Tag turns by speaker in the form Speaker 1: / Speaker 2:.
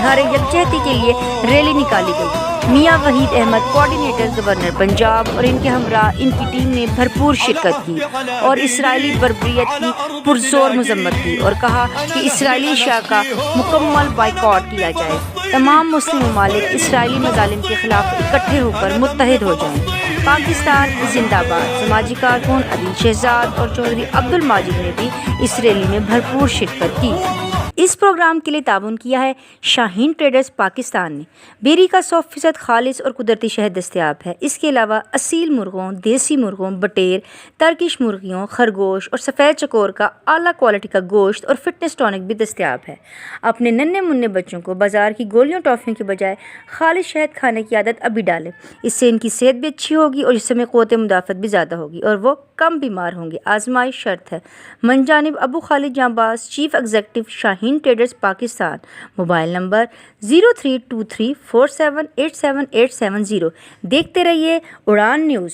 Speaker 1: اظہار یکجہتی کے لیے ریلی نکالی گئی۔ میاں وحید احمد کوآرڈینیٹر گورنر پنجاب اور ان کے ہمراہ ان کی ٹیم نے بھرپور شرکت کی اور اسرائیلی بربریت کی پرزور مذمت کی اور کہا کہ اسرائیلی اشیاء کا مکمل بائیکاٹ کیا جائے۔ تمام مسلم ممالک اسرائیلی مظالم کے خلاف اکٹھے ہو کر متحد ہو جائیں۔ پاکستان زندہ باد۔ سماجی کارکن عدیل شہزاد اور چودھری عبدالماجد نے بھی اس ریلی میں بھرپور شرکت کی۔ اس پروگرام کے لیے تعاون کیا ہے شاہین ٹریڈرز پاکستان نے۔ بیری کا 100% خالص اور قدرتی شہد دستیاب ہے۔ اس کے علاوہ اصیل مرغوں، دیسی مرغوں، بٹیر، ترکش مرغیوں، خرگوش اور سفید چکور کا اعلیٰ کوالٹی کا گوشت اور فٹنس ٹونک بھی دستیاب ہے۔ اپنے ننھے منھے بچوں کو بازار کی گولیوں ٹافیوں کے بجائے خالص شہد کھانے کی عادت ابھی ڈالیں۔ اس سے ان کی صحت بھی اچھی ہوگی اور جسم میں قوت مدافعت بھی زیادہ ہوگی اور وہ کم بیمار ہوں گے۔ آزمائش شرط ہے۔ من جانب Abu Khalid Janbaz, chief executive, Shaheen traders Pakistan. Mobile number 032347878770۔ دیکھتے رہیے اڑان نیوز۔